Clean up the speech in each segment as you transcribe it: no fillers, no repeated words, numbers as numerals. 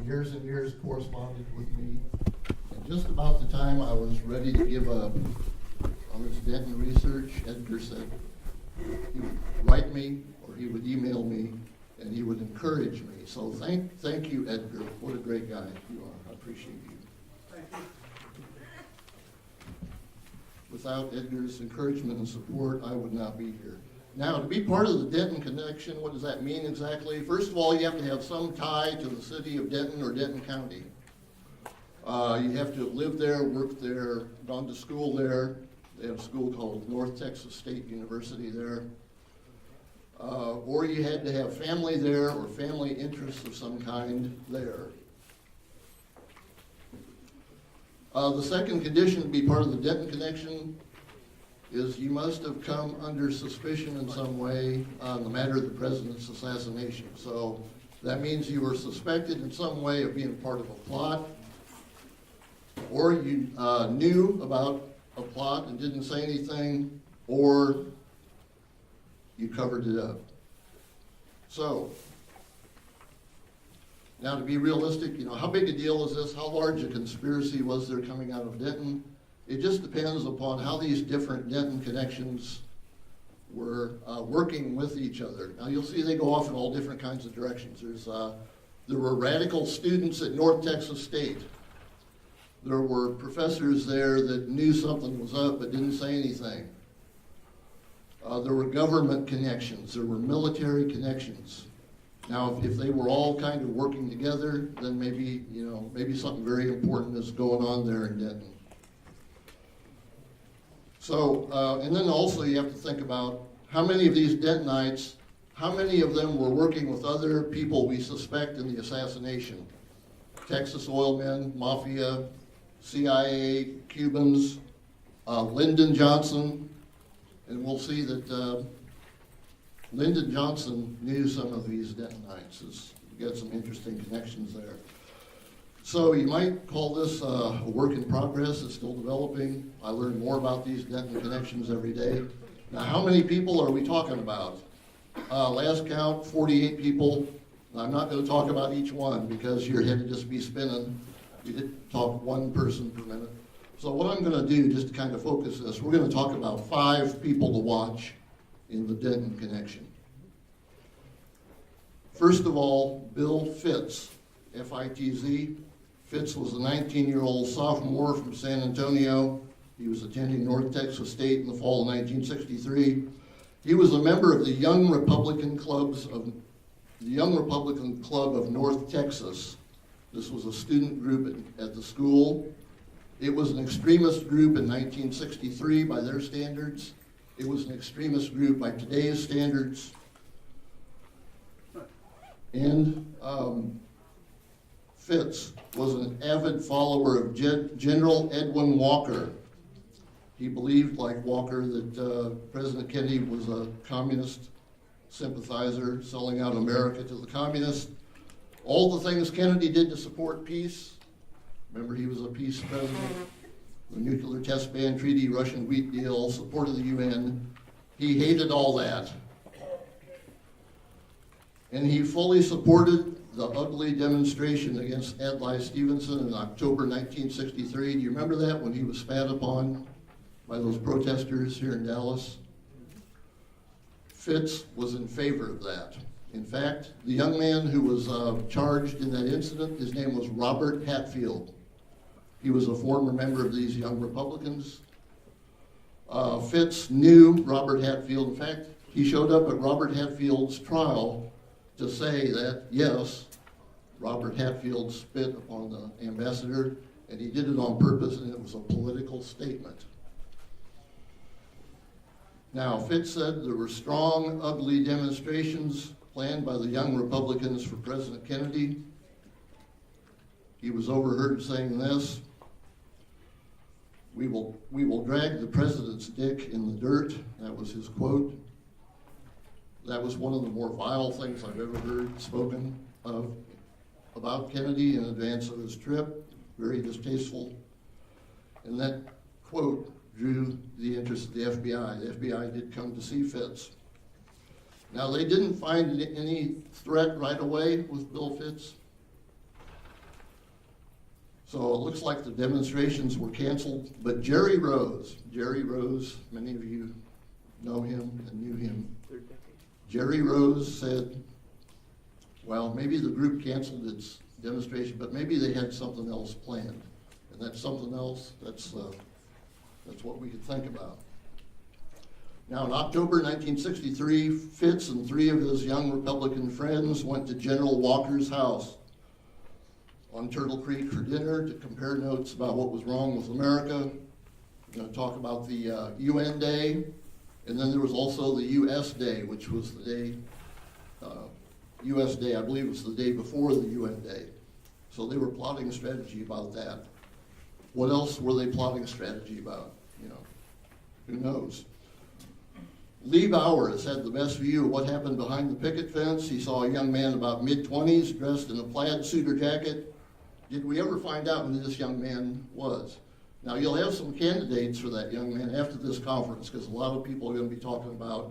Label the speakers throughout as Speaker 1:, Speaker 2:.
Speaker 1: years and years corresponded with me. And just about the time I was ready to give up on this Denton research, Edgar said he would write me or he would email me and he would encourage me. So thank you, Edgar. What a great guy you are. I appreciate you. Without Edgar's encouragement and support, I would not be here. Now, to be part of the Denton Connection, what does that mean exactly? First of all, you have to have some tie to the city of Denton or Denton County. You have to have lived there, worked there, gone to school there. They have a school called North Texas State University there. Or you had to have family there or family interests of some kind there. The second condition to be part of the Denton Connection is you must have come under suspicion in some way on the matter of the president's assassination. So that means you were suspected in some way of being part of a plot, or you knew about a plot and didn't say anything, or you covered it up. So, now to be realistic, how big a deal is this? How large a conspiracy was there coming out of Denton? It just depends upon how these different Denton connections were working with each other. Now you'll see they go off in all different kinds of directions. There were radical students at North Texas State. There were professors there that knew something was up but didn't say anything. There were government connections. There were military connections. Now, if they were all kind of working together, then maybe something very important is going on there in Denton. So, and then also you have to think about how many of these Dentonites, how many of them were working with other people we suspect in the assassination? Texas oil men, mafia, CIA, Cubans, Lyndon Johnson, and we'll see that Lyndon Johnson knew some of these Dentonites. You got some interesting connections there. So you might call this a work in progress. It's still developing. I learn more about these Denton connections every day. Now, how many people are we talking about? Last count, 48 people. I'm not going to talk about each one because your head would just be spinning. We did talk one person per minute. So what I'm going to do, just to kind of focus this, we're going to talk about 5 people to watch in the Denton connection. First of all, Bill Fitz, F-I-T-Z. Fitz was a 19-year-old sophomore from San Antonio. He was attending North Texas State in the fall of 1963. He was a member of the Young Republican Club of North Texas. This was a student group at the school. It was an extremist group in 1963 by their standards. It was an extremist group by today's standards. And Fitz was an avid follower of General Edwin Walker. He believed, like Walker, that President Kennedy was a communist sympathizer, selling out America to the communists. All the things Kennedy did to support peace. Remember, he was a peace president. The nuclear test ban treaty, Russian wheat deal, support of the UN. He hated all that. And he fully supported the ugly demonstration against Adlai Stevenson in October 1963. Do you remember that, when he was spat upon by those protesters here in Dallas? Fitz was in favor of that. In fact, the young man who was charged in that incident, his name was Robert Hatfield. He was a former member of these Young Republicans. Fitz knew Robert Hatfield. In fact, he showed up at Robert Hatfield's trial to say that, yes, Robert Hatfield spit upon the ambassador, and he did it on purpose, and it was a political statement. Now, Fitz said there were strong, ugly demonstrations planned by the Young Republicans for President Kennedy. He was overheard saying this: we will drag the president's dick in the dirt. That was his quote. That was one of the more vile things I've ever heard spoken of about Kennedy in advance of his trip. Very distasteful. And that quote drew the interest of the FBI. The FBI did come to see Fitz. Now, they didn't find any threat right away with Bill Fitz. So it looks like the demonstrations were canceled, but Jerry Rose, many of you know him and knew him. Jerry Rose said, well, maybe the group canceled its demonstration, but maybe they had something else planned. And that something else, that's what we could think about. Now, in October 1963, Fitz and 3 of his young Republican friends went to General Walker's house on Turtle Creek for dinner to compare notes about what was wrong with America. We're going to talk about the UN Day, and then there was also the US Day, which was the day, US Day, I believe it was the day before the UN Day. So they were plotting a strategy about that. What else were they plotting a strategy about? You know, who knows? Lee Bowers had the best view of what happened behind the picket fence. He saw a young man about mid-20s dressed in a plaid suit or jacket. Did we ever find out who this young man was? Now, you'll have some candidates for that young man after this conference, because a lot of people are going to be talking about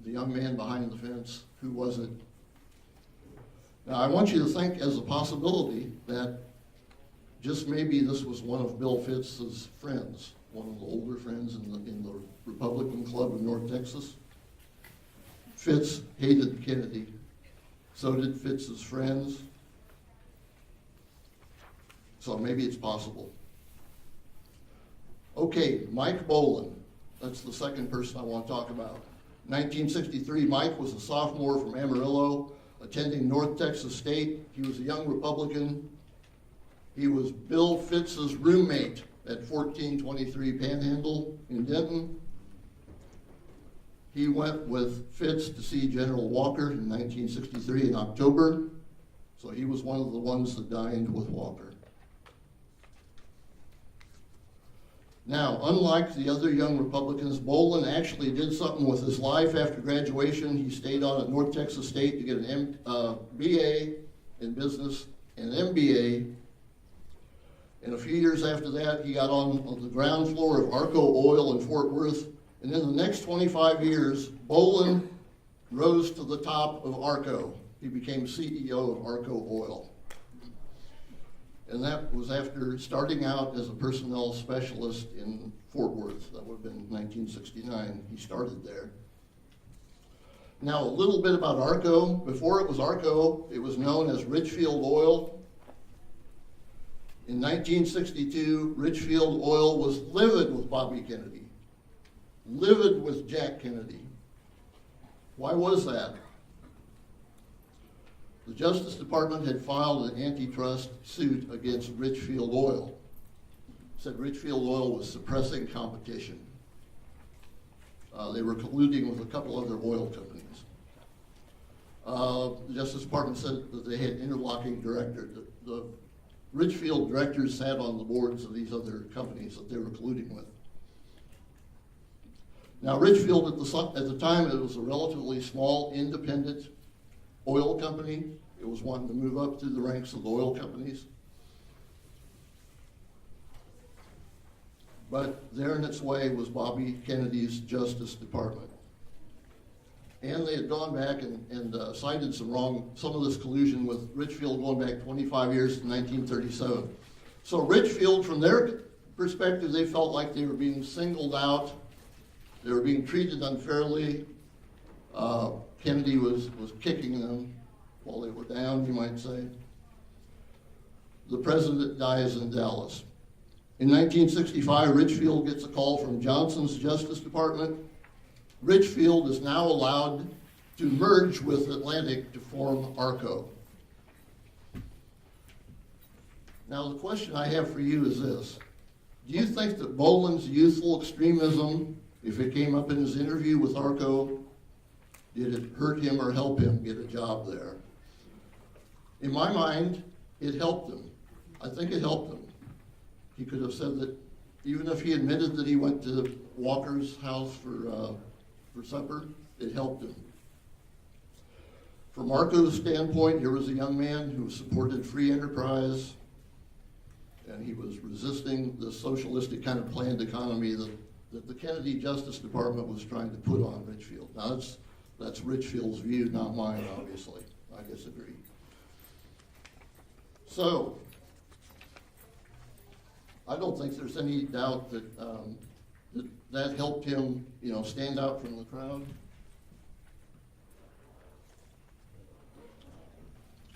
Speaker 1: the young man behind the fence. Who was it? Now, I want you to think as a possibility that just maybe this was one of Bill Fitz's friends, one of the older friends in the Republican Club of North Texas. Fitz hated Kennedy. So did Fitz's friends. So maybe it's possible. Okay, Mike Bolin. That's the second person I want to talk about. 1963, Mike was a sophomore from Amarillo, attending North Texas State. He was a young Republican. He was Bill Fitz's roommate at 1423 Panhandle in Denton. He went with Fitz to see General Walker in 1963 in October. So he was one of the ones that dined with Walker. Now, unlike the other young Republicans, Bolin actually did something with his life after graduation. He stayed on at North Texas State to get an BA in business and an MBA. And a few years after that, he got on the ground floor of Arco Oil in Fort Worth. And in the next 25 years, Bolin rose to the top of Arco. He became CEO of Arco Oil. And that was after starting out as a personnel specialist in Fort Worth. That would have been 1969. He started there. Now, a little bit about Arco. Before it was Arco, it was known as Richfield Oil. In 1962, Richfield Oil was livid with Bobby Kennedy, livid with Jack Kennedy. Why was that? The Justice Department had filed an antitrust suit against Richfield Oil. It said Richfield Oil was suppressing competition. They were colluding with a couple other oil companies. The Justice Department said that they had interlocking directors. The Richfield directors sat on the boards of these other companies that they were colluding with. Now, Richfield, at the time, it was a relatively small, independent oil company. It was wanting to move up through the ranks of the oil companies. But there in its way was Bobby Kennedy's Justice Department. And they had gone back and cited some of this collusion with Richfield going back 25 years to 1937. So Richfield, from their perspective, they felt like they were being singled out. They were being treated unfairly. Kennedy was kicking them while they were down, you might say. The president dies in Dallas. In 1965, Richfield gets a call from Johnson's Justice Department. Richfield is now allowed to merge with Atlantic to form Arco. Now, the question I have for you is this. Do you think that Bolin's youthful extremism, if it came up in his interview with Arco, did it hurt him or help him get a job there? In my mind, it helped him. I think it helped him. He could have said that even if he admitted that he went to Walker's house for supper, it helped him. From Arco's standpoint, here was a young man who supported free enterprise, and he was resisting the socialistic kind of planned economy that the Kennedy Justice Department was trying to put on Richfield. Now, that's Richfield's view, not mine, obviously. I disagree. So, I don't think there's any doubt that that helped him, stand out from the crowd.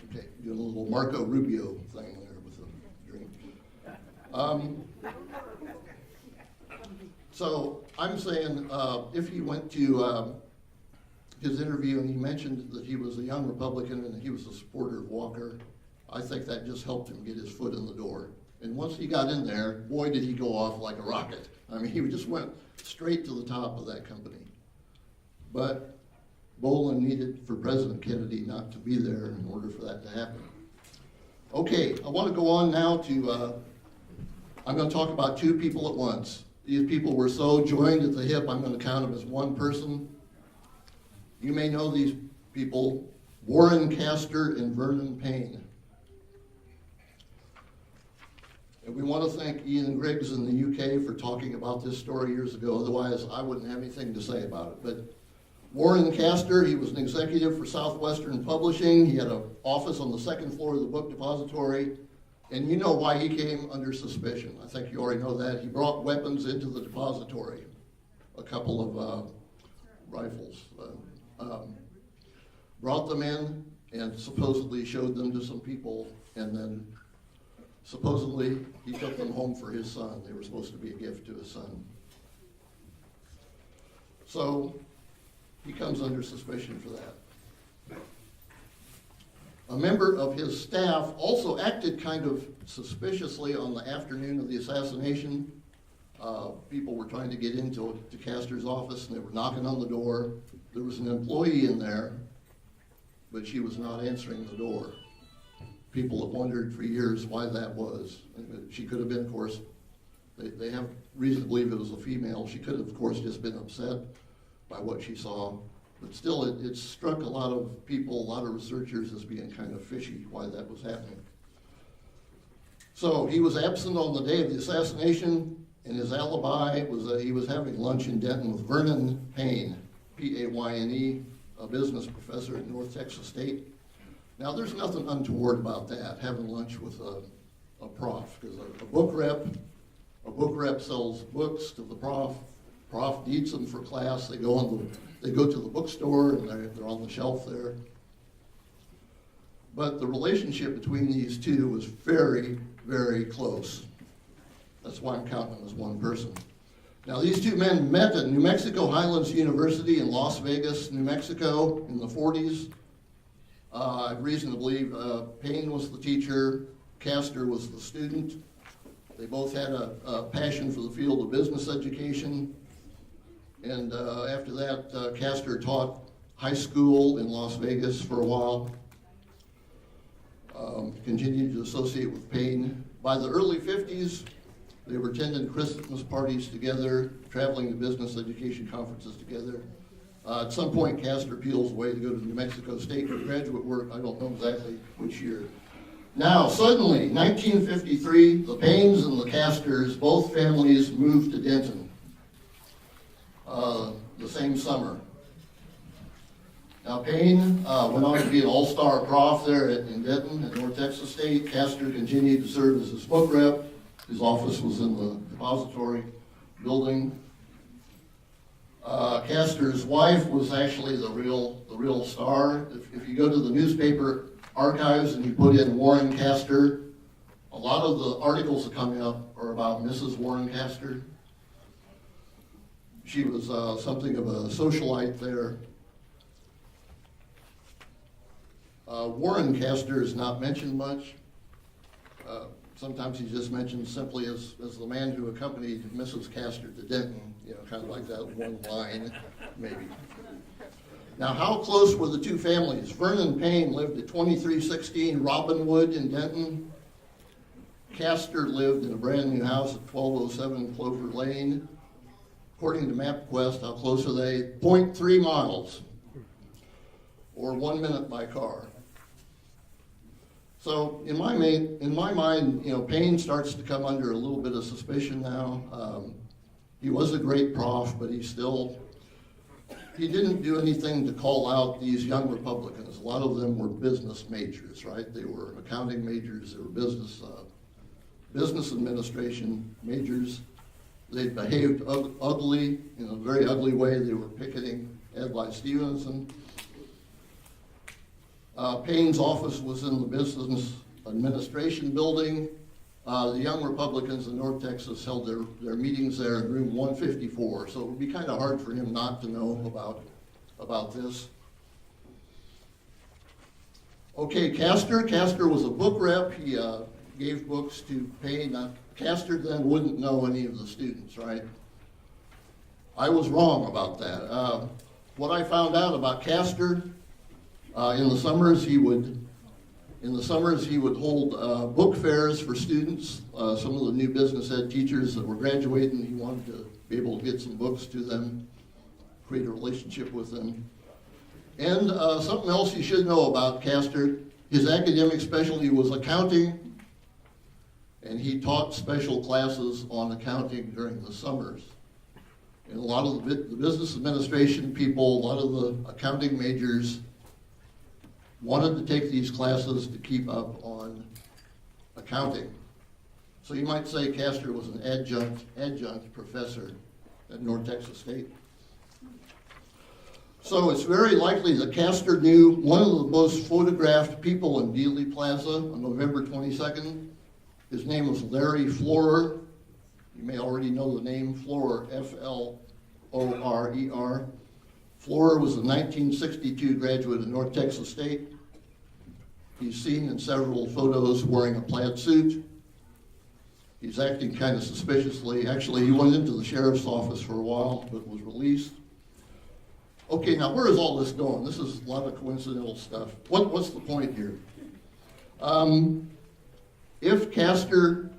Speaker 1: Okay, doing a little Marco Rubio thing there with the drink. So I'm saying if he went to his interview and he mentioned that he was a young Republican and that he was a supporter of Walker, I think that just helped him get his foot in the door. And once he got in there, boy, did he go off like a rocket. I mean, he just went straight to the top of that company. But Bolin needed for President Kennedy not to be there in order for that to happen. Okay, I want to go on now to, I'm going to talk about two people at once. These people were so joined at the hip, I'm going to count them as one person. You may know these people, Warren Castor and Vernon Payne. And we want to thank Ian Griggs in the UK for talking about this story years ago, otherwise I wouldn't have anything to say about it. But Warren Castor, he was an executive for Southwestern Publishing. He had an office on the second floor of the book depository. And you know why he came under suspicion. I think you already know that. He brought weapons into the depository, a couple of rifles. Brought them in and supposedly showed them to some people, and then supposedly he took them home for his son. They were supposed to be a gift to his son. So he comes under suspicion for that. A member of his staff also acted kind of suspiciously on the afternoon of the assassination. People were trying to get into Castor's office, and they were knocking on the door. There was an employee in there, but she was not answering the door. People have wondered for years why that was. She could have been, of course, they have reason to believe it was a female. She could have, of course, just been upset by what she saw. But still, it struck a lot of people, a lot of researchers, as being kind of fishy why that was happening. So he was absent on the day of the assassination, and his alibi was that he was having lunch in Denton with Vernon Payne, P-A-Y-N-E, a business professor at North Texas State. Now, there's nothing untoward about that, having lunch with a prof, because a book rep sells books to the prof. Prof needs them for class. They go to the bookstore and they're on the shelf there. But the relationship between these two was very, very close. That's why I'm counting them as one person. Now, these two men met at New Mexico Highlands University in Las Vegas, New Mexico in the 40s. I have reason to believe Payne was the teacher, Castor was the student. They both had a passion for the field of business education. And after that, Castor taught high school in Las Vegas for a while. Continued to associate with Payne. By the early 50s, they were attending Christmas parties together, traveling to business education conferences together. At some point, Castor peels away to go to New Mexico State for graduate work. I don't know exactly which year. Now, suddenly, 1953, the Paynes and the Castors, both families moved to Denton the same summer. Now, Payne went on to be an all-star prof there in Denton at North Texas State. Castor continued to serve as his book rep. His office was in the depository building. Castor's wife was actually the real star. If you go to the newspaper archives and you put in Warren Castor, a lot of the articles that come up are about Mrs. Warren Castor. She was something of a socialite there. Warren Castor is not mentioned much. Sometimes he's just mentioned simply as the man who accompanied Mrs. Castor to Denton, kind of like that one line, maybe. Now, how close were the two families? Vernon Payne lived at 2316 Robinwood in Denton. Castor lived in a brand new house at 1207 Clover Lane. According to MapQuest, how close are they? 0.3 miles, or 1 minute by car. So in my mind, Payne starts to come under a little bit of suspicion now. He was a great prof, but he didn't do anything to call out these young Republicans. A lot of them were business majors, right? They were accounting majors, they were business business administration majors. They behaved ugly, in a very ugly way. They were picketing Adlai Stevenson. Payne's office was in the business administration building. The Young Republicans in North Texas held their meetings there in room 154, so it would be kind of hard for him not to know about this. Okay, Castor. Castor was a book rep. He gave books to Payne. Now, Castor then wouldn't know any of the students, right? I was wrong about that. What I found out about Castor, in the summers he would hold book fairs for students. Some of the new business ed teachers that were graduating, he wanted to be able to get some books to them, create a relationship with them. And something else you should know about Castor, his academic specialty was accounting, and he taught special classes on accounting during the summers. And a lot of the business administration people, a lot of the accounting majors wanted to take these classes to keep up on accounting. So you might say Castor was an adjunct professor at North Texas State. So it's very likely that Castor knew one of the most photographed people in Dealey Plaza on November 22nd. His name was Larry Florer. You may already know the name Florer, F-L-O-R-E-R. Florer was a 1962 graduate of North Texas State. He's seen in several photos wearing a plaid suit. He's acting kind of suspiciously. Actually, he went into the sheriff's office for a while, but was released. Okay, now where is all this going? This is a lot of coincidental stuff. What's the point here? If Castor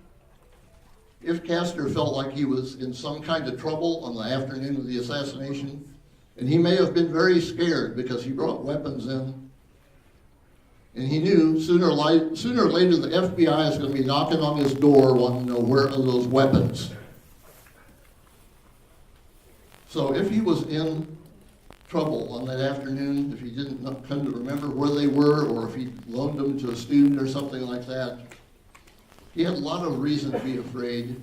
Speaker 1: felt like he was in some kind of trouble on the afternoon of the assassination, and he may have been very scared because he brought weapons in, and he knew sooner or later the FBI is going to be knocking on his door wanting to know where are those weapons. So if he was in trouble on that afternoon, if he didn't come to remember where they were, or if he loaned them to a student or something like that, he had a lot of reason to be afraid.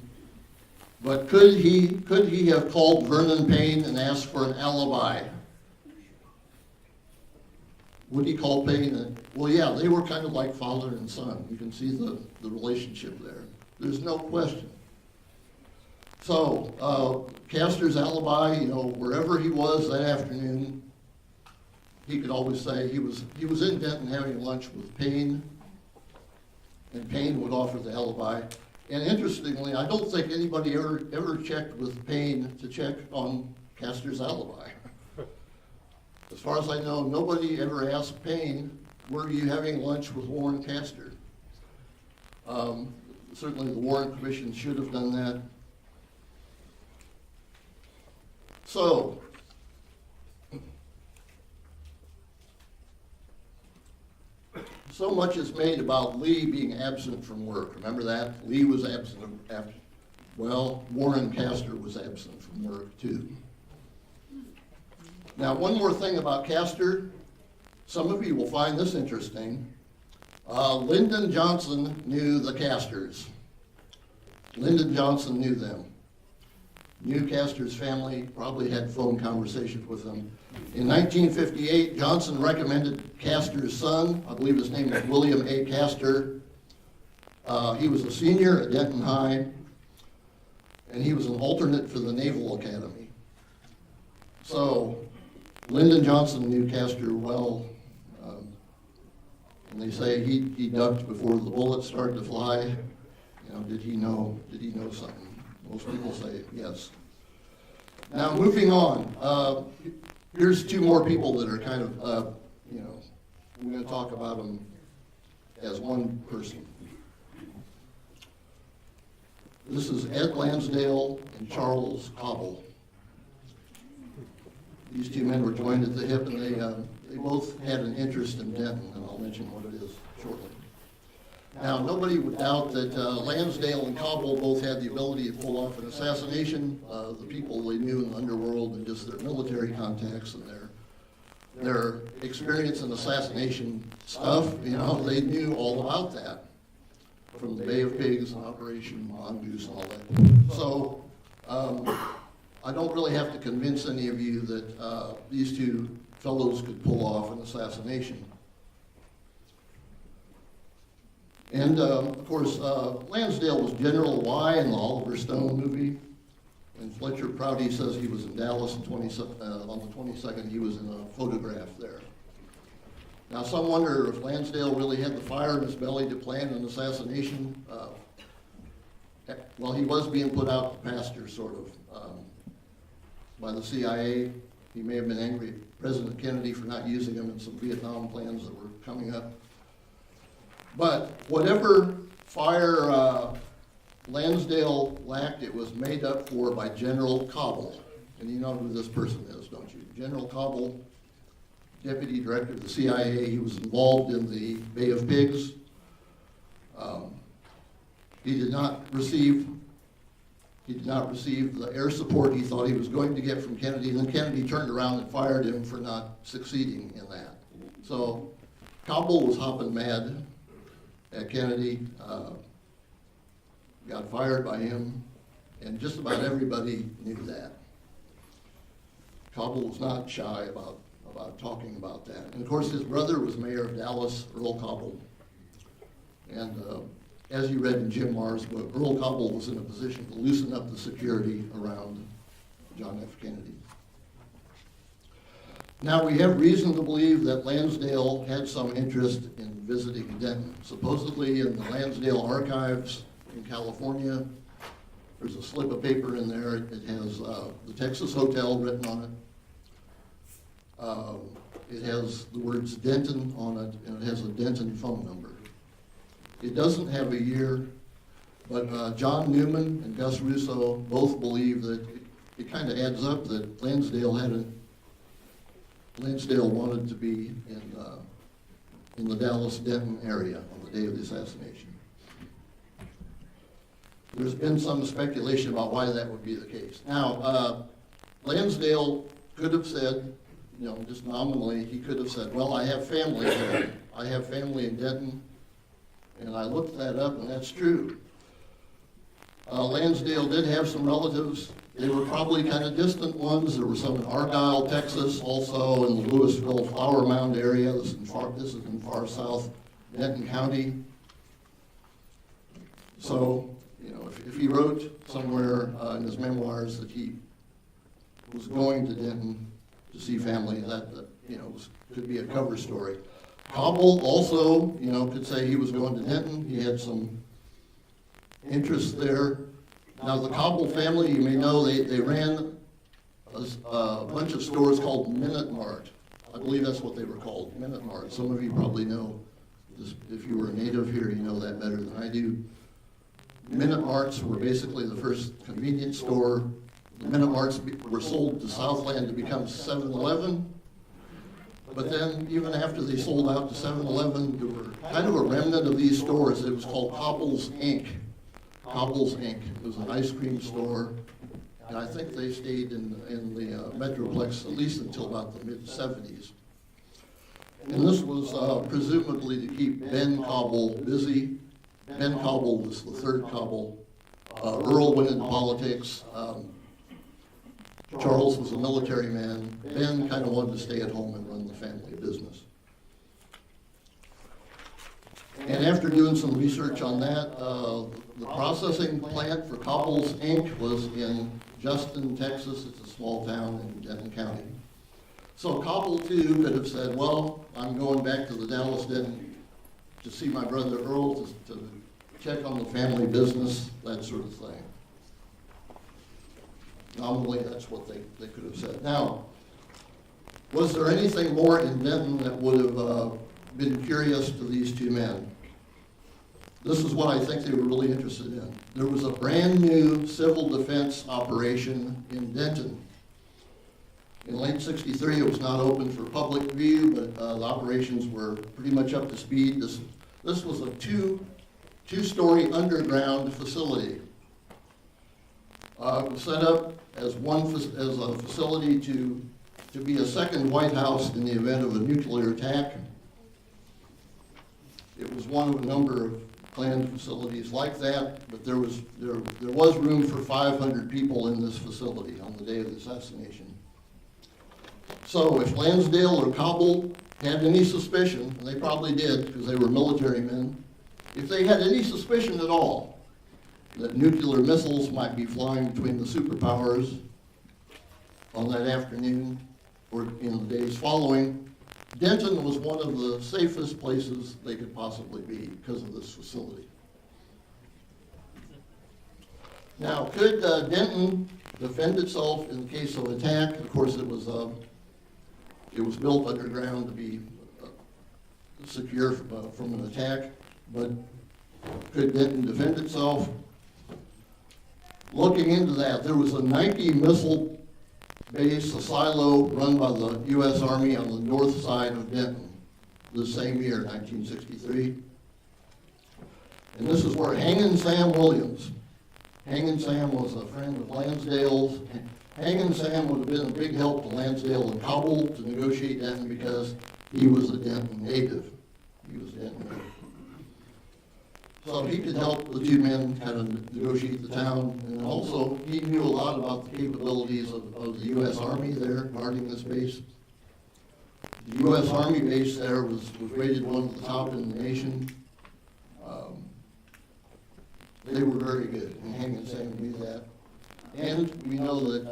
Speaker 1: But could he have called Vernon Payne and asked for an alibi? Would he call Payne? Well, yeah, they were kind of like father and son. You can see the relationship there. There's no question. So, Castor's alibi, wherever he was that afternoon, he could always say he was in Denton having lunch with Payne, and Payne would offer the alibi. And interestingly, I don't think anybody ever checked with Payne to check on Castor's alibi. As far as I know, nobody ever asked Payne, were you having lunch with Warren Castor? Certainly the Warren Commission should have done that. So much is made about Lee being absent from work. Remember that? Lee was absent. Well, Warren Castor was absent from work too. Now, one more thing about Castor. Some of you will find this interesting. Lyndon Johnson knew the Castors. Lyndon Johnson knew them. Knew Castor's family, probably had phone conversations with them. In 1958, Johnson recommended Castor's son. I believe his name was William A. Castor. He was a senior at Denton High, and he was an alternate for the Naval Academy. So Lyndon Johnson knew Castor well, and they say he ducked before the bullets started to fly. Did he know something? Most people say yes. Now, moving on, here's two more people that are kind of, we're going to talk about them as one person. This is Ed Lansdale and Charles Cobble. These two men were joined at the hip, and they both had an interest in Denton, and I'll mention what it is shortly. Now, nobody would doubt that Lansdale and Cobble both had the ability to pull off an assassination. The people they knew in the underworld and just their military contacts and their experience in assassination stuff, they knew all about that. from the Bay of Pigs and Operation Mongoose and all that. So I don't really have to convince any of you that these two fellows could pull off an assassination. And of course, Lansdale was General Y in the Oliver Stone movie. And Fletcher Prouty says he was in Dallas on the 22nd. He was in a photograph there. Now, some wonder if Lansdale really had the fire in his belly to plan an assassination. Well, he was being put out to pasture, sort of, by the CIA. He may have been angry at President Kennedy for not using him in some Vietnam plans that were coming up. But whatever fire Lansdale lacked, it was made up for by General Cobble. And you know who this person is, don't you? General Cobble, Deputy Director of the CIA. He was involved in the Bay of Pigs. He did not receive the air support he thought he was going to get from Kennedy, and then Kennedy turned around and fired him for not succeeding in that. So Cobble was hopping mad at Kennedy, got fired by him, and just about everybody knew that. Cobble was not shy about talking about that. And of course, his brother was mayor of Dallas, Earl Cobble. And as you read in Jim Marr's book, Earl Cobble was in a position to loosen up the security around John F. Kennedy. Now, we have reason to believe that Lansdale had some interest in visiting Denton. Supposedly in the Lansdale archives in California, there's a slip of paper in there. It has the Texas Hotel written on it. It has the words Denton on it, and it has a Denton phone number. It doesn't have a year, but John Newman and Gus Russo both believe that it kind of adds up that Lansdale wanted to be in the Dallas-Denton area on the day of the assassination. There's been some speculation about why that would be the case. Now, Lansdale could have said, you know, just nominally, he could have said, well, I have family there. I have family in Denton, and I looked that up, and that's true. Lansdale did have some relatives. They were probably kind of distant ones. There were some in Argyle, Texas, also in the Louisville Flower Mound area. This is in far south Denton County. So, you know, if he wrote somewhere in his memoirs that he was going to Denton to see family, that you know, could be a cover story. Cobble also, you know, could say he was going to Denton. He had some interest there. Now, the Cobble family, you may know, they ran a bunch of stores called Minute Mart. I believe that's what they were called, Minute Mart. Some of you probably know, if you were a native here, you know that better than I do. Minute Marts were basically the first convenience store. The Minute Marts were sold to Southland to become 7-Eleven. But then, even after they sold out to 7-Eleven, there were kind of a remnant of these stores. It was called Cobble's Inc. Cobble's Inc. It was an ice cream store, and I think they stayed in the Metroplex at least until about the mid-'70s. And this was presumably to keep Ben Cobble busy. Ben Cobble was the third Cobble. Earl went into politics. Charles was a military man. Ben kind of wanted to stay at home and run the family business. And after doing some research on that, the processing plant for Cobble's Inc. was in Justin, Texas. It's a small town in Denton County. So Cobble, too, could have said, well, I'm going back to the Dallas-Denton to see my brother Earl, to check on the family business, that sort of thing. Nominally, that's what they could have said. Now, was there anything more in Denton that would have been curious to these two men? This is what I think they were really interested in. There was a brand new civil defense operation in Denton. In late '63, it was not open for public view, but the operations were pretty much up to speed. This was a two-story underground facility. It was set up as a facility to be a second White House in the event of a nuclear attack. It was one of a number of planned facilities like that, but there was room for 500 people in this facility on the day of the assassination. So if Lansdale or Kabul had any suspicion, and they probably did because they were military men, if they had any suspicion at all that nuclear missiles might be flying between the superpowers on that afternoon or in the days following, Denton was one of the safest places they could possibly be because of this facility. Now, could Denton defend itself in the case of attack? Of course, it was built underground to be secure from an attack, but could Denton defend itself? Looking into that, there was a 90 missile base, a silo run by the U.S. Army on the north side of Denton the same year, 1963. And this is where Hangin' Sam Williams, Hangin' Sam was a friend of Lansdale's. Hangin' Sam would have been a big help to Lansdale and Kabul to negotiate Denton because he was a Denton native. He was Denton native. So he could help the two men kind of negotiate the town, and also he knew a lot about the capabilities of the U.S. Army there guarding this base. The U.S. Army base there was rated one of the top in the nation. They were very good, and Hangin' Sam knew that. And we know that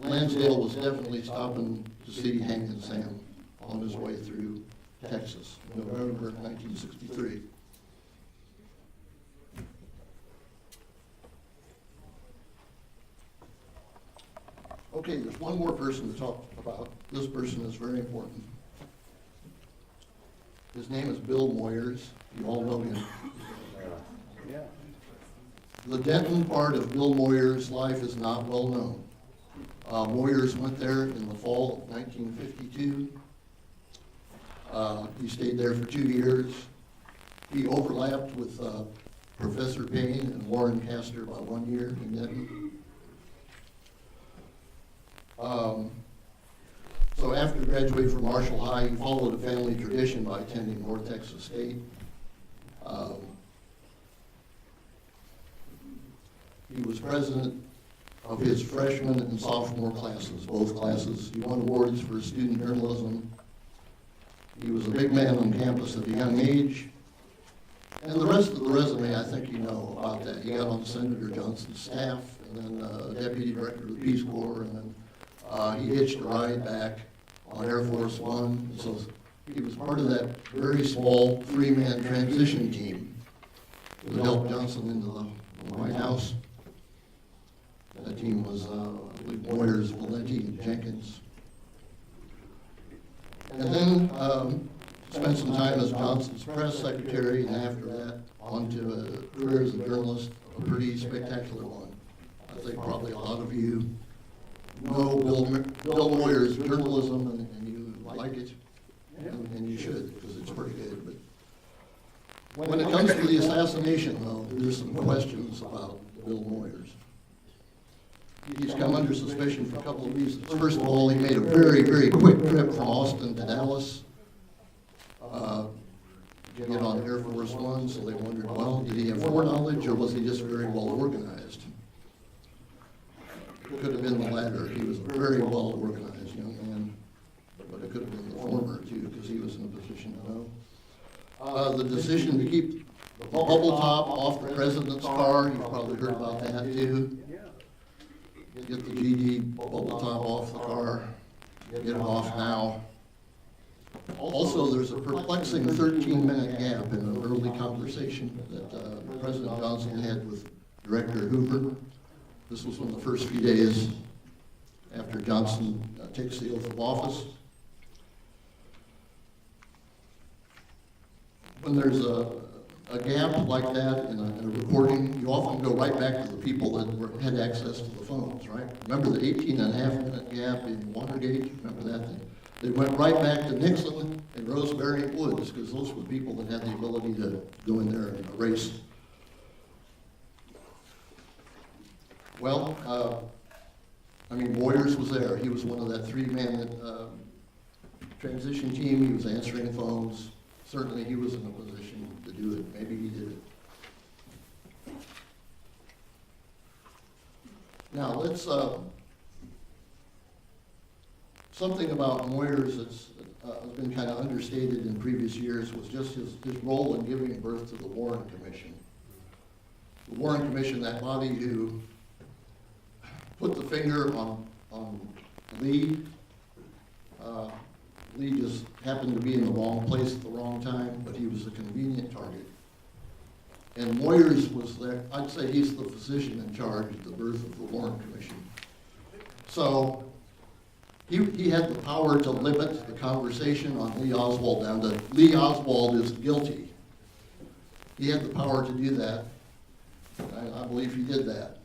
Speaker 1: Lansdale was definitely stopping to see Hangin' Sam on his way through Texas, November 1963. Okay, there's one more person to talk about. This person is very important. His name is Bill Moyers. You all know him.
Speaker 2: Yeah.
Speaker 1: The Denton part of Bill Moyers' life is not well known. Moyers went there in the fall of 1952. He stayed there for 2 years. He overlapped with Professor Payne and Warren Castor by 1 year in Denton. So after graduating from Marshall High, he followed a family tradition by attending North Texas State. He was president of his freshman and sophomore classes, both classes. He won awards for student journalism. He was a big man on campus at a young age. And the rest of the resume, I think you know about that. He got on Senator Johnson's staff, and then deputy director of the Peace Corps, and then he hitched a ride back on Air Force One. So he was part of that very small three-man transition team that helped Johnson into the White House. That team was, I believe, Moyers, Valenti, and Jenkins. And then spent some time as Johnson's press secretary, and after that, on to a career as a journalist, a pretty spectacular one. I think probably a lot of you know Bill Moyers' journalism, and you like it, and you should, because it's pretty good. But when it comes to the assassination, though, there's some questions about Bill Moyers. He's come under suspicion for a couple of reasons. First of all, he made a very, very quick trip from Austin to Dallas to get on Air Force One, so they wondered, well, did he have foreknowledge, or was he just very well organized? It could have been the latter. He was a very well organized young man, but it could have been the former, too, because he was in a position to know. The decision to keep the bubble top off the president's car, you've probably heard about that, too. Get the GD bubble top off the car, get it off now. Also, there's a perplexing 13-minute gap in an early conversation that President Johnson had with Director Hoover. This was one of the first few days after Johnson takes the oath of office. When there's a gap like that in a recording, you often go right back to the people that had access to the phones, right? Remember the 18.5-minute gap in Watergate? Remember that? They went right back to Nixon and Rosemary Woods, because those were the people that had the ability to go in there and erase. Well, Moyers was there. He was one of that three-man transition team. He was answering phones. certainly he was in a position to do it. Maybe he did it. Now, let's, something about Moyers that's has been kind of understated in previous years was just his role in giving birth to the Warren Commission. The Warren Commission, that body who put the finger on Lee. Lee just happened to be in the wrong place at the wrong time, but he was a convenient target. And Moyers was there. I'd say he's the physician in charge at the birth of the Warren Commission. So he had the power to limit the conversation on Lee Oswald down to Lee Oswald is guilty. He had the power to do that. I believe he did that.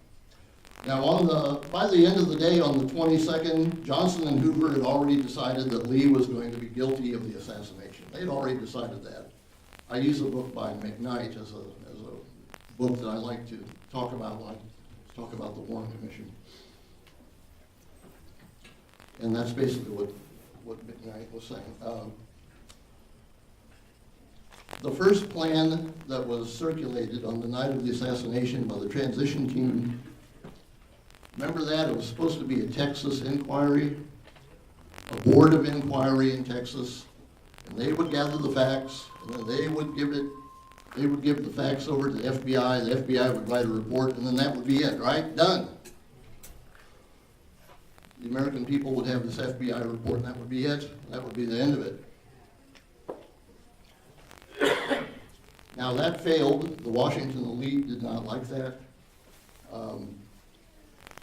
Speaker 1: Now, by the end of the day, on the 22nd, Johnson and Hoover had already decided that Lee was going to be guilty of the assassination. They'd already decided that. I use a book by McKnight as a book that I like to talk about when I talk about the Warren Commission. And that's basically what McKnight was saying. The first plan that was circulated on the night of the assassination by the transition team, remember that? It was supposed to be a Texas inquiry, a board of inquiry in Texas, and they would gather the facts, and then they would give the facts over to the FBI, the FBI would write a report, and then that would be it, right? Done. The American people would have this FBI report, and that would be it. That would be the end of it. Now, that failed. The Washington elite did not like that.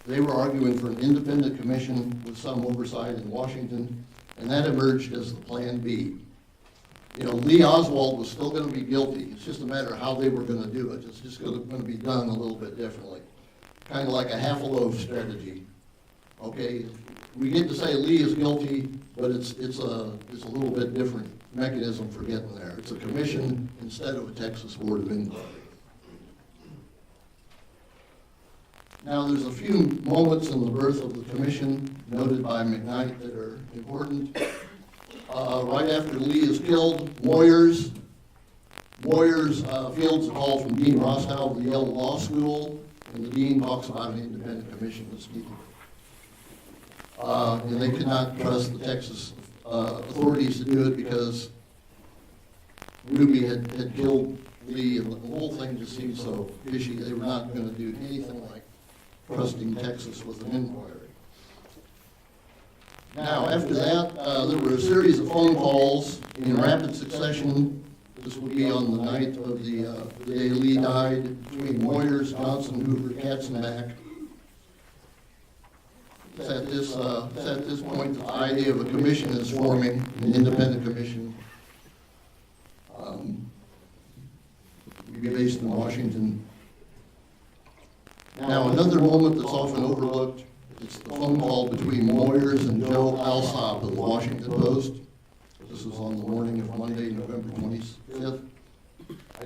Speaker 1: They were arguing for an independent commission with some oversight in Washington, and that emerged as the Plan B. You know, Lee Oswald was still going to be guilty. It's just a matter of how they were going to do it. It's just going to be done a little bit differently. Kind of like a half-a-loaf strategy. Okay, we get to say Lee is guilty, but it's a little bit different mechanism for getting there. It's a commission instead of a Texas Board of Inquiry. Now, there's a few moments in the birth of the commission noted by McKnight that are important. Right after Lee is killed, Moyers fields a call from Dean Rostow of the Yale Law School, and the dean talks about an independent commission that's needed. And they could not trust the Texas authorities to do it because Ruby had killed Lee, and the whole thing just seemed so fishy. They were not going to do anything like trusting Texas with an inquiry. Now, after that, there were a series of phone calls in rapid succession. This would be on the night of the day Lee died, between Moyers, Johnson, Hoover, Katzenbach. It's at this point that the idea of a commission is forming, an independent commission, to be based in Washington. Now, another moment that's often overlooked, it's the phone call between Moyers and Joe Alsop of the Washington Post. This was on the morning of Monday, November 25th.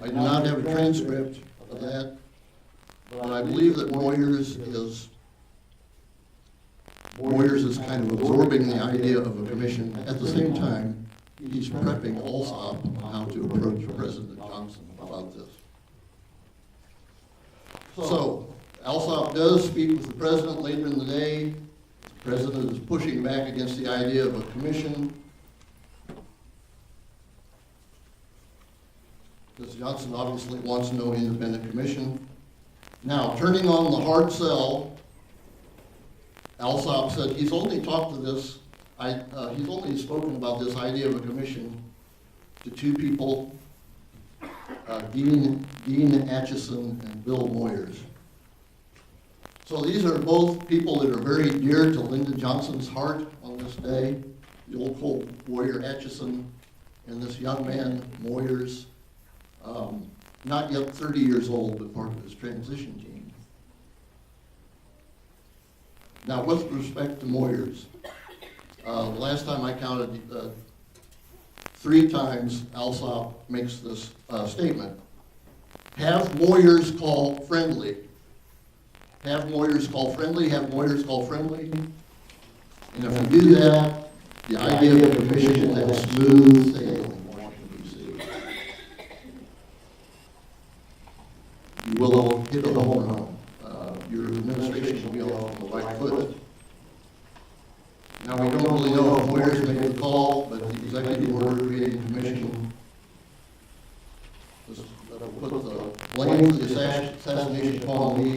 Speaker 1: I do not have a transcript of that, but I believe that Moyers is kind of absorbing the idea of a commission. At the same time, he's prepping Alsop on how to approach President Johnson about this. So, Alsop does speak with the president later in the day. The president is pushing back against the idea of a commission, because Johnson obviously wants no independent commission. Now, turning on the hard sell, Alsop said he's only talked to this, he's only spoken about this idea of a commission to two people, Dean Acheson and Bill Moyers. So these are both people that are very dear to Lyndon Johnson's heart on this day. The old Cold Warrior Acheson and this young man, Moyers, not yet 30 years old, but part of his transition team. Now, with respect to Moyers, last time I counted, 3 times Alsop makes this statement. Have Moyers call friendly. Have Moyers call friendly, have Moyers call friendly. And if we do that, the idea of a commission has smooth sailing in Washington, D.C. you will hit a home run. Your administration will be on the right foot. Now, we don't really know if lawyers made the call, but the executive order creating commission put the blame for the assassination upon me,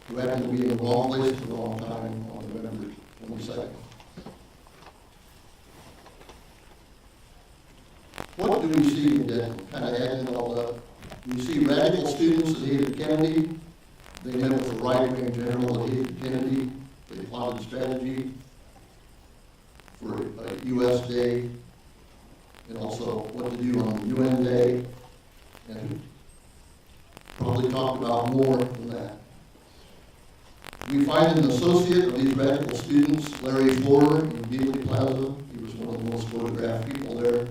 Speaker 1: who happened to be in the wrong place at the wrong time on November 22nd. What do we see in Denton? Kind of adding it all up. We see radical students that hated Kennedy. They met with a right-wing general that hated Kennedy. They plotted strategy for a U.S. Day, and also what to do on the UN Day, and probably talk about more than that. We find an associate of these radical students, Larry Florer, in Beasley Plaza. He was one of the most photographed people there.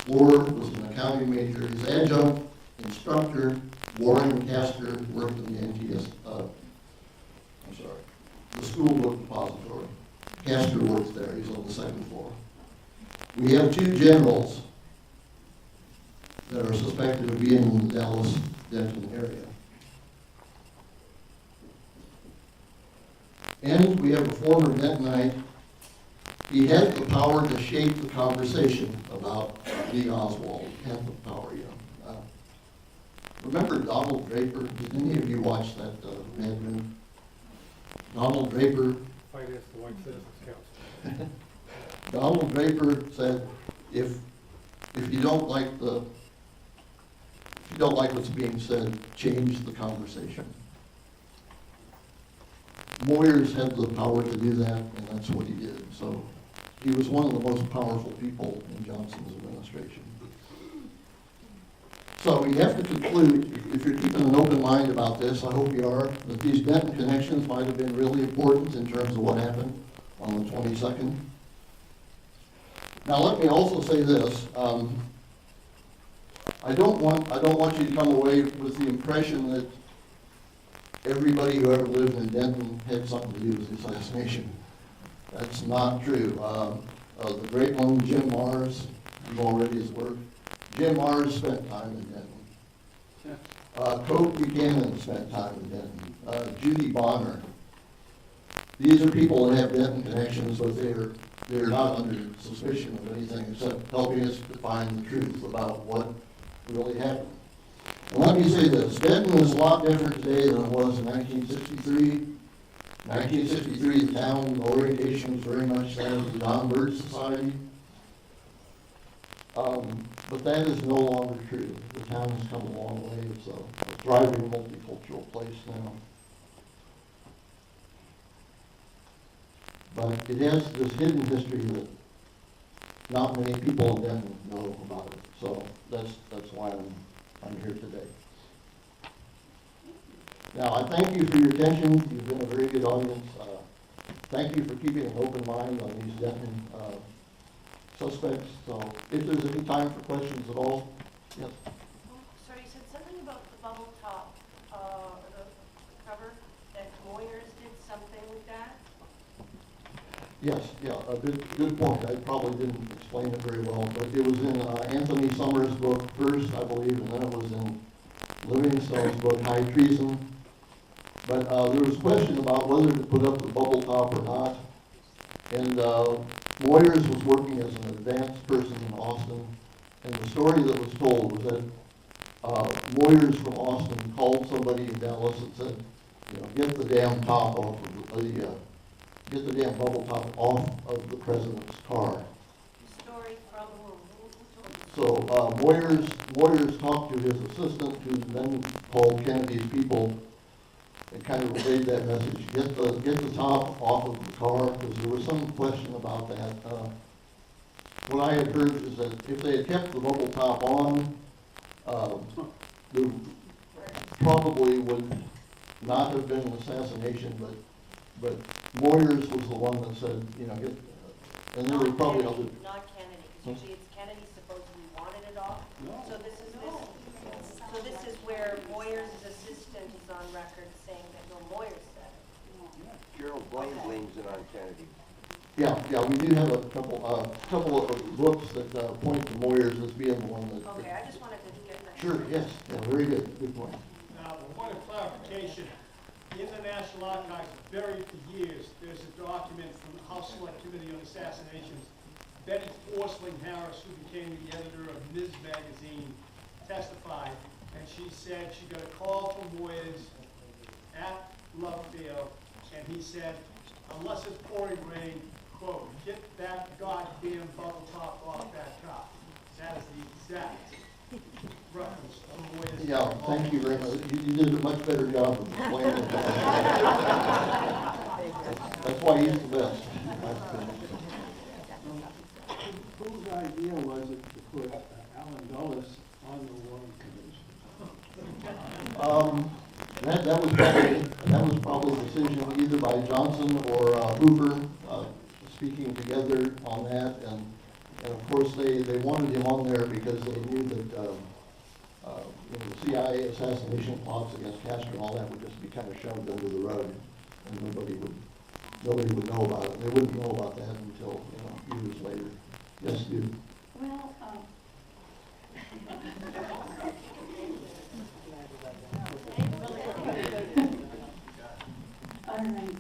Speaker 1: Florer was an accounting major. His adjunct instructor, Warren Castor, worked in the the school book depository. Castor works there. He's on the second floor. We have two generals that are suspected of being in the Dallas-Denton area. And we have a former Dentonite. He had the power to shape the conversation about Lee Oswald. He had the power, you know. Remember Donald Draper? Did any of you watch that Mad Men? Donald Draper.
Speaker 3: Fight against the White Citizens Council.
Speaker 1: Donald Draper said, if you don't like what's being said, change the conversation. Moyers had the power to do that, and that's what he did. So he was one of the most powerful people in Johnson's administration. So we have to conclude, if you're keeping an open mind about this, I hope you are, that these Denton connections might have been really important in terms of what happened on the 22nd. Now let me also say this. I don't want you to come away with the impression that everybody who ever lived in Denton had something to do with the assassination. That's not true. The great one, Jim Mars, you've all read his work. Jim Mars spent time in Denton. Coke Buchanan spent time in Denton. Judy Bonner. These are people that have Denton connections, but they're not under suspicion of anything except helping us to find the truth about what really happened. And let me say this, Denton is a lot different today than it was in 1963. 1963, the town orientation was very much that of the Don Byrd Society. But that is no longer true. The town has come a long way. It's a thriving multicultural place now. But it has this hidden history that not many people in Denton know about it. So that's why I'm here today. Now, I thank you for your attention. You've been a very good audience. Thank you for keeping an open mind on these Denton suspects. So if there's any time for questions at all, yes.
Speaker 4: Sorry, you said something about the bubble top, the cover, that Moyers did something with that?
Speaker 1: Yes, yeah, a good point. I probably didn't explain it very well, but it was in Anthony Summers' book first, I believe, and then it was in Livingstone's book, High Treason. But there was a question about whether to put up the bubble top or not. And Moyers was working as an advanced person in Austin, and the story that was told was that Moyers from Austin called somebody in Dallas and said, you know, get the damn top off of get the damn bubble top off of the president's car.
Speaker 4: Story from who? Who told you?
Speaker 1: So Moyers talked to his assistant, who then called Kennedy's people and kind of relayed that message: get the top off of the car, because there was some question about that. What I had heard is that if they had kept the bubble top on, there probably would not have been an assassination, but Moyers was the one that said, you know, and there were probably other.
Speaker 4: Not Kennedy, because usually it's Kennedy supposedly wanted it off.
Speaker 2: No.
Speaker 4: So this is where Moyers' assistant is on record saying that no, Moyers said it.
Speaker 2: Gerald Blaine blames it on Kennedy.
Speaker 1: Yeah, we do have a couple of books that point to Moyers as being the one that.
Speaker 4: Okay, I just wanted to get that
Speaker 1: Sure, yes, yeah, very good, good point.
Speaker 3: Now, a point of clarification, in the National Archives, buried for years, there's a document from the House Select Committee on Assassinations. Betty Forsling Harris, who became the editor of Ms. Magazine, testified, and she said she got a call from Moyers at Lovefield, and he said, unless it's pouring rain, quote, get that goddamn bubble top off that car. That is the exact reference to Moyers.
Speaker 1: Yeah, thank you very much. You did a much better job of explaining that. That's why he's the best.
Speaker 5: Whose idea was it to put Alan Dulles on the Warren Commission? That was probably a decision either by Johnson or Hoover speaking together on that, and of course they wanted him on there because they knew that the CIA assassination plots against Castro and all that would just be kind of shoved under the rug, and nobody would know about it. They wouldn't know about that until years later. Yes, dude.
Speaker 6: Well, all right,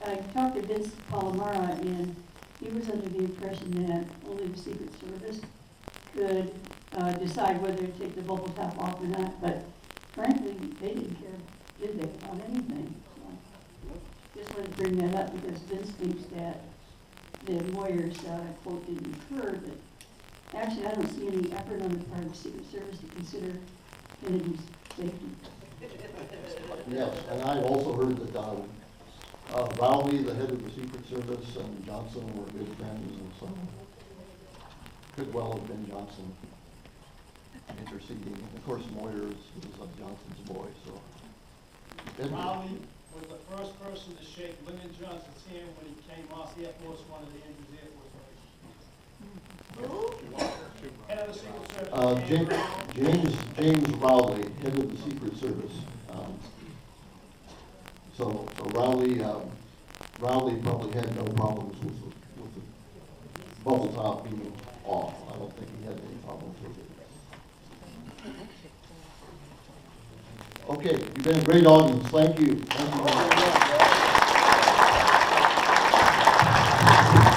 Speaker 6: I talked to Vince Palomara, and he was under the impression that only the Secret Service could decide whether to take the bubble top off or not, but frankly, they didn't care, did they, about anything? So, just wanted to bring that up because Vince thinks that the Moyers, quote, didn't occur, but actually I don't see any effort on the part of the Secret Service to consider Kennedy's safety.
Speaker 1: Yes, and I also heard that Rowley, the head of the Secret Service, and Johnson were good friends, and so could well have been Johnson interceding. And of course, Moyers was Johnson's boy, so.
Speaker 3: Rowley was the first person to shake Lyndon Johnson's hand when he came off Air Force One at Andrews Air Force Base. Head of the Secret Service.
Speaker 1: James Rowley, head of the Secret Service. So Rowley probably had no problems with the bubble top being off. I don't think he had any problems with it. Okay, you've been a great audience. Thank you. Thank you.